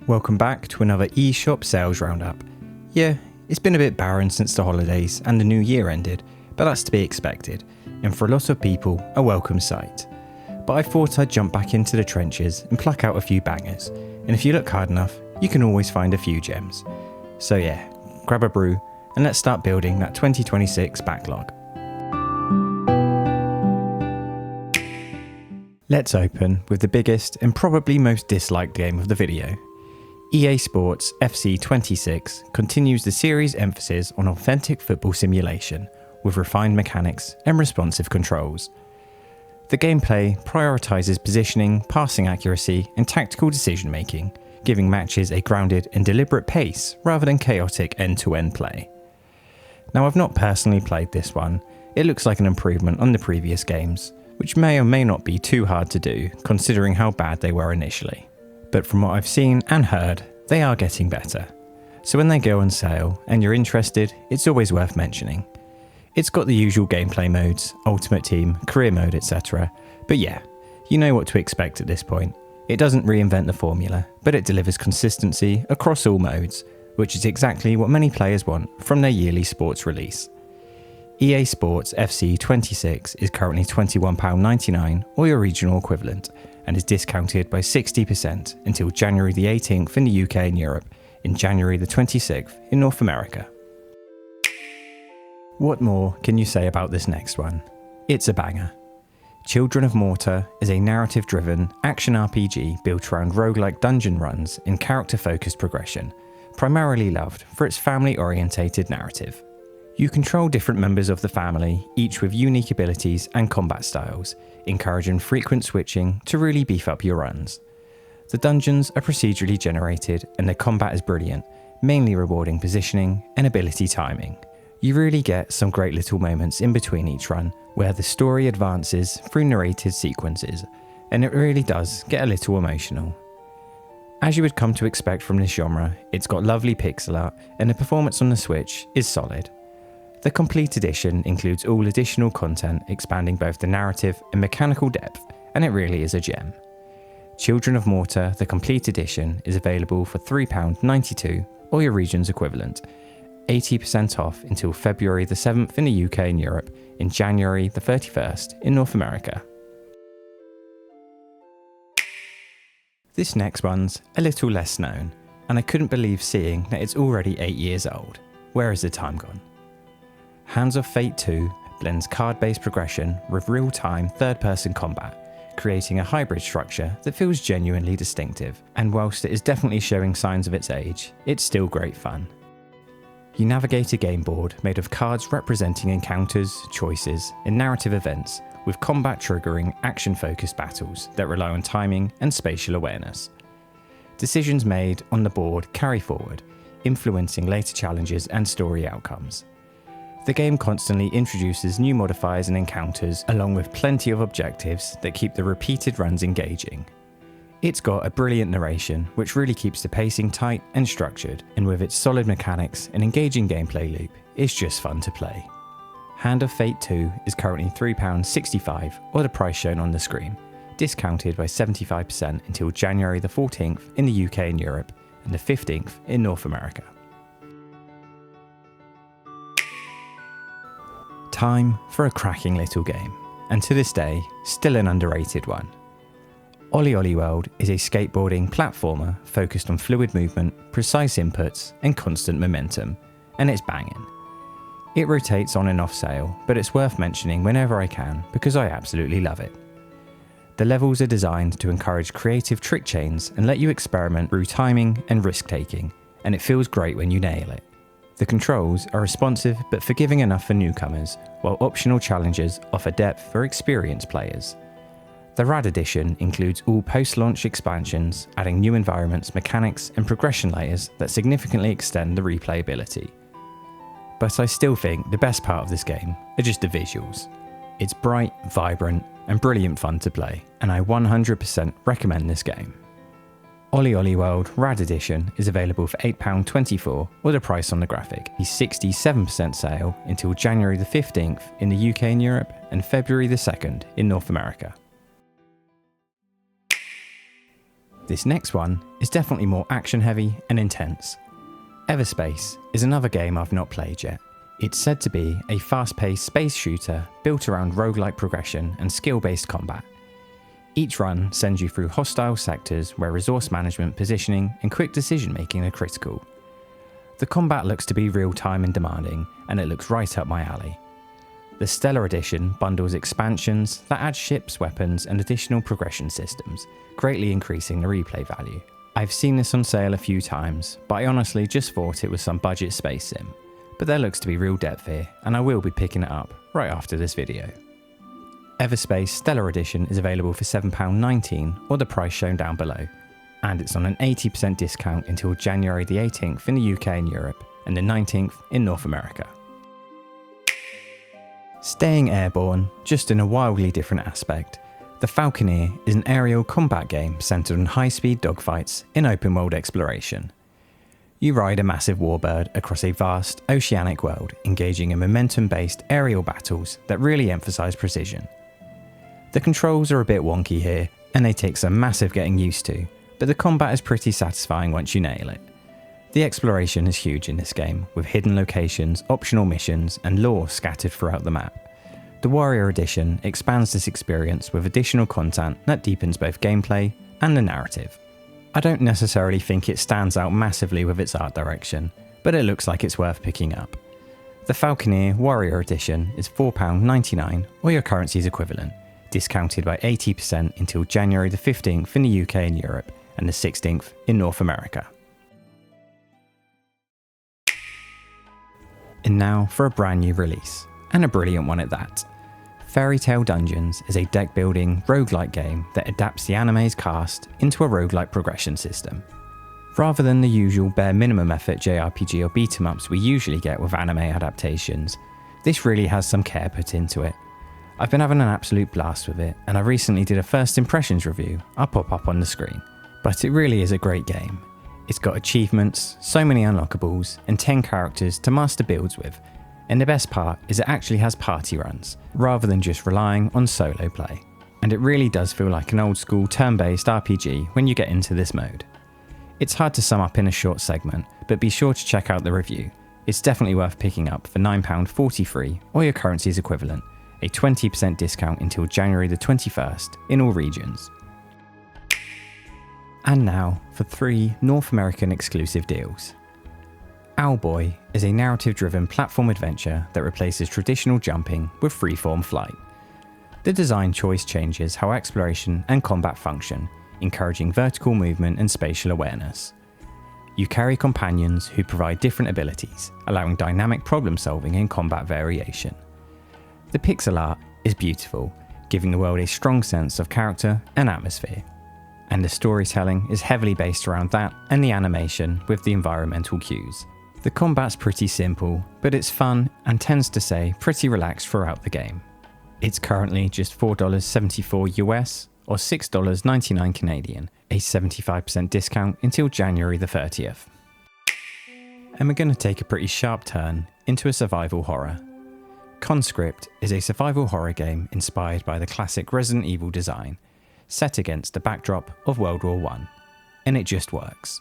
Welcome back to another Eshop sales roundup. Yeah, it's been a bit barren since the holidays and the new year ended, but that's to be expected, and for a lot of people, a welcome sight. But I thought I'd jump back into the trenches and pluck out a few bangers, and if you look hard enough, you can always find a few gems. So yeah, grab a brew, and let's start building that 2026 backlog. Let's open with the biggest and probably most disliked game of the video. EA Sports FC 26 continues the series' emphasis on authentic football simulation, with refined mechanics and responsive controls. The gameplay prioritises positioning, passing accuracy, and tactical decision making, giving matches a grounded and deliberate pace rather than chaotic end-to-end play. Now, I've not personally played this one. It looks like an improvement on the previous games, which may or may not be too hard to do considering how bad they were initially. But from what I've seen and heard, they are getting better. So when they go on sale and you're interested, it's always worth mentioning. It's got the usual gameplay modes, Ultimate Team, Career Mode, etc. But yeah, you know what to expect at this point. It doesn't reinvent the formula, but it delivers consistency across all modes, which is exactly what many players want from their yearly sports release. EA Sports FC 26 is currently £21.99 or your regional equivalent, and is discounted by 60% until January the 18th in the UK and Europe, in January the 26th in North America. What more can you say about this next one? It's a banger. Children of Morta is a narrative-driven action RPG built around roguelike dungeon runs and character-focused progression, primarily loved for its family-orientated narrative. You control different members of the family, each with unique abilities and combat styles, encouraging frequent switching to really beef up your runs. The dungeons are procedurally generated and the combat is brilliant, mainly rewarding positioning and ability timing. You really get some great little moments in between each run where the story advances through narrated sequences, and it really does get a little emotional. As you would come to expect from this genre, it's got lovely pixel art and the performance on the Switch is solid. The complete edition includes all additional content expanding both the narrative and mechanical depth, and it really is a gem. Children of Morta, the complete edition, is available for £3.92 or your region's equivalent, 80% off until February the 7th in the UK and Europe, in January the 31st in North America. This next one's a little less known, and I couldn't believe seeing that it's already 8 years old. Where has the time gone? Hands of Fate 2 blends card-based progression with real-time third-person combat, creating a hybrid structure that feels genuinely distinctive, and whilst it is definitely showing signs of its age, it's still great fun. You navigate a game board made of cards representing encounters, choices, and narrative events, with combat triggering action-focused battles that rely on timing and spatial awareness. Decisions made on the board carry forward, influencing later challenges and story outcomes. The game constantly introduces new modifiers and encounters, along with plenty of objectives that keep the repeated runs engaging. It's got a brilliant narration, which really keeps the pacing tight and structured, and with its solid mechanics and engaging gameplay loop, it's just fun to play. Hand of Fate 2 is currently £3.65 or the price shown on the screen, discounted by 75% until January the 14th in the UK and Europe, and the 15th in North America. Time for a cracking little game, and to this day, still an underrated one. OlliOlli World is a skateboarding platformer focused on fluid movement, precise inputs, and constant momentum, and it's banging. It rotates on and off sale, but it's worth mentioning whenever I can because I absolutely love it. The levels are designed to encourage creative trick chains and let you experiment through timing and risk-taking, and it feels great when you nail it. The controls are responsive but forgiving enough for newcomers, while optional challenges offer depth for experienced players. The Rad Edition includes all post-launch expansions, adding new environments, mechanics, and progression layers that significantly extend the replayability. But I still think the best part of this game are just the visuals. It's bright, vibrant, and brilliant fun to play, and I 100% recommend this game. OlliOlli World Rad Edition is available for £8.24 or the price on the graphic. A 67% sale until January the 15th in the UK and Europe, and February the 2nd in North America. This next one is definitely more action heavy and intense. Everspace is another game I've not played yet. It's said to be a fast-paced space shooter built around roguelike progression and skill-based combat. Each run sends you through hostile sectors where resource management, positioning, and quick decision making are critical. The combat looks to be real-time and demanding, and it looks right up my alley. The Stellar Edition bundles expansions that add ships, weapons, and additional progression systems, greatly increasing the replay value. I've seen this on sale a few times, but I honestly just thought it was some budget space sim. But there looks to be real depth here, and I will be picking it up right after this video. Everspace Stellar Edition is available for £7.19 or the price shown down below, and it's on an 80% discount until January the 18th in the UK and Europe, and the 19th in North America. Staying airborne, just in a wildly different aspect, the Falconeer is an aerial combat game centred on high-speed dogfights in open-world exploration. You ride a massive warbird across a vast, oceanic world, engaging in momentum-based aerial battles that really emphasise precision. The controls are a bit wonky here, and they take some massive getting used to, but the combat is pretty satisfying once you nail it. The exploration is huge in this game, with hidden locations, optional missions, and lore scattered throughout the map. The Warrior Edition expands this experience with additional content that deepens both gameplay and the narrative. I don't necessarily think it stands out massively with its art direction, but it looks like it's worth picking up. The Falconeer Warrior Edition is £4.99 or your currency's equivalent, discounted by 80% until January the 15th in the UK and Europe, and the 16th in North America. And now for a brand new release, and a brilliant one at that. Fairy Tale Dungeons is a deck-building, roguelike game that adapts the anime's cast into a roguelike progression system. Rather than the usual bare minimum effort JRPG or beat-em-ups we usually get with anime adaptations, this really has some care put into it. I've been having an absolute blast with it, and I recently did a first impressions review I'll pop up on the screen. But it really is a great game. It's got achievements, so many unlockables, and 10 characters to master builds with. And the best part is it actually has party runs, rather than just relying on solo play. And it really does feel like an old school turn-based RPG when you get into this mode. It's hard to sum up in a short segment, but be sure to check out the review. It's definitely worth picking up for £9.43 or your currency's equivalent, a 20% discount until January the 21st in all regions. And now for 3 North American exclusive deals. Owlboy is a narrative-driven platform adventure that replaces traditional jumping with freeform flight. The design choice changes how exploration and combat function, encouraging vertical movement and spatial awareness. You carry companions who provide different abilities, allowing dynamic problem-solving and combat variation. The pixel art is beautiful, giving the world a strong sense of character and atmosphere. And the storytelling is heavily based around that and the animation with the environmental cues. The combat's pretty simple, but it's fun and tends to stay pretty relaxed throughout the game. It's currently just $4.74 US or $6.99 Canadian, a 75% discount until January the 30th. And we're going to take a pretty sharp turn into a survival horror. Conscript is a survival horror game inspired by the classic Resident Evil design, set against the backdrop of World War I, and it just works.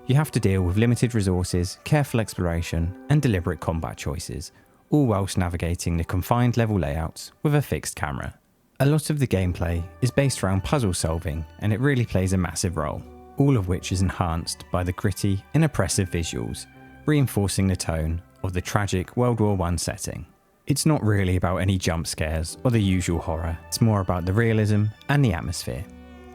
You have to deal with limited resources, careful exploration, and deliberate combat choices, all whilst navigating the confined level layouts with a fixed camera. A lot of the gameplay is based around puzzle solving, and it really plays a massive role, all of which is enhanced by the gritty and oppressive visuals, reinforcing the tone of the tragic World War I setting. It's not really about any jump scares or the usual horror, it's more about the realism and the atmosphere.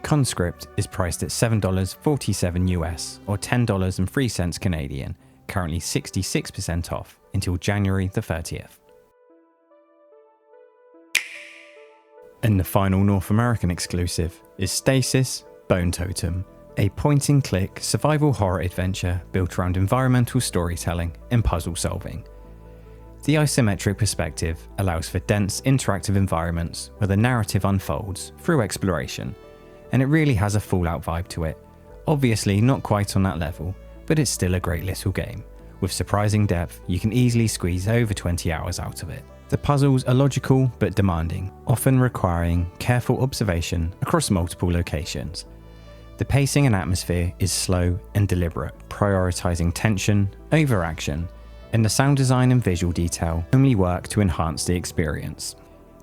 Conscript is priced at $7.47 US or $10.03 Canadian, currently 66% off until January the 30th. And the final North American exclusive is Stasis Bone Totem, a point-and-click survival horror adventure built around environmental storytelling and puzzle solving. The isometric perspective allows for dense interactive environments where the narrative unfolds through exploration, and it really has a Fallout vibe to it. Obviously not quite on that level, but it's still a great little game. With surprising depth, you can easily squeeze over 20 hours out of it. The puzzles are logical but demanding, often requiring careful observation across multiple locations. The pacing and atmosphere is slow and deliberate, prioritising tension over action, and the sound design and visual detail only work to enhance the experience.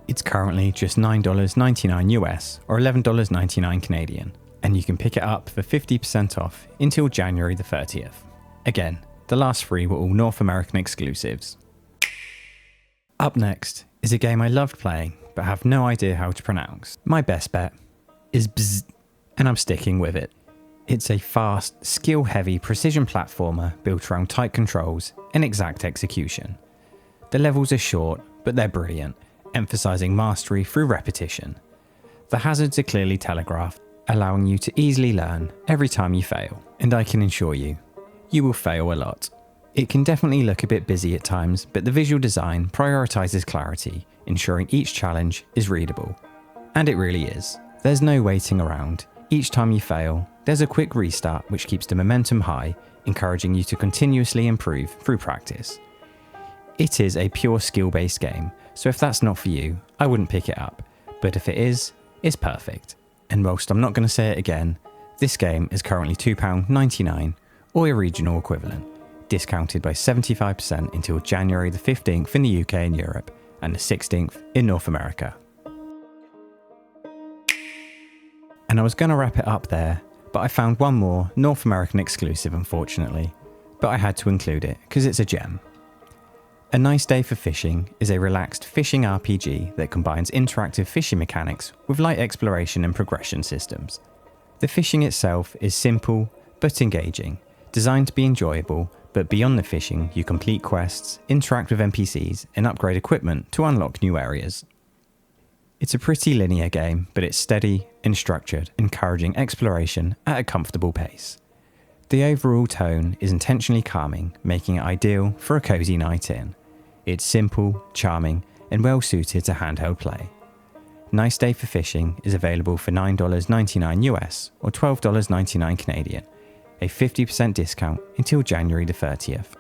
It's currently just $9.99 US or $11.99 Canadian, and you can pick it up for 50% off until January the 30th. Again, the last 3 were all North American exclusives. Up next is a game I loved playing but have no idea how to pronounce. My best bet is BZZZT, and I'm sticking with it. It's a fast, skill-heavy precision platformer built around tight controls and exact execution. The levels are short, but they're brilliant, emphasising mastery through repetition. The hazards are clearly telegraphed, allowing you to easily learn every time you fail, and I can assure you, you will fail a lot. It can definitely look a bit busy at times, but the visual design prioritises clarity, ensuring each challenge is readable. And it really is. There's no waiting around. Each time you fail, there's a quick restart which keeps the momentum high, encouraging you to continuously improve through practice. It is a pure skill-based game, so if that's not for you, I wouldn't pick it up, but if it is, it's perfect. And whilst I'm not going to say it again, this game is currently £2.99 or a regional equivalent, discounted by 75% until January the 15th in the UK and Europe, and the 16th in North America. And I was going to wrap it up there, but I found one more North American exclusive unfortunately, but I had to include it because it's a gem. A Nice Day for Fishing is a relaxed fishing RPG that combines interactive fishing mechanics with light exploration and progression systems. The fishing itself is simple but engaging, designed to be enjoyable, but beyond the fishing you complete quests, interact with NPCs and upgrade equipment to unlock new areas. It's a pretty linear game, but it's steady and structured, encouraging exploration at a comfortable pace. The overall tone is intentionally calming, making it ideal for a cozy night in. It's simple, charming, and well suited to handheld play. Nice Day for Fishing is available for $9.99 US or $12.99 Canadian, a 50% discount until January the 30th.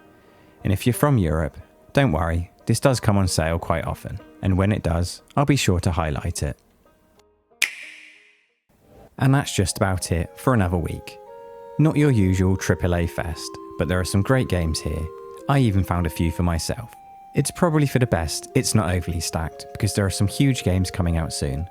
And if you're from Europe, don't worry, this does come on sale quite often, and when it does, I'll be sure to highlight it. And that's just about it for another week. Not your usual AAA fest, but there are some great games here. I even found a few for myself. It's probably for the best it's not overly stacked, because there are some huge games coming out soon.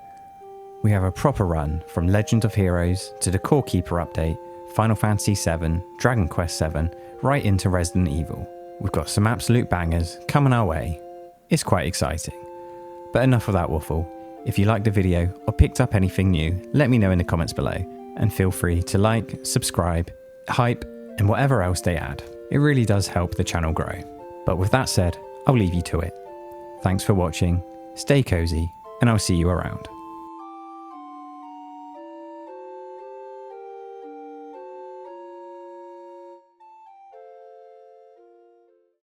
We have a proper run from Legend of Heroes to the Core Keeper update, Final Fantasy VII, Dragon Quest VII, right into Resident Evil. We've got some absolute bangers coming our way. It's quite exciting. But enough of that waffle. If you liked the video or picked up anything new, let me know in the comments below, and feel free to like, subscribe, hype, and whatever else they add. It really does help the channel grow. But with that said, I'll leave you to it. Thanks for watching, stay cozy, and I'll see you around.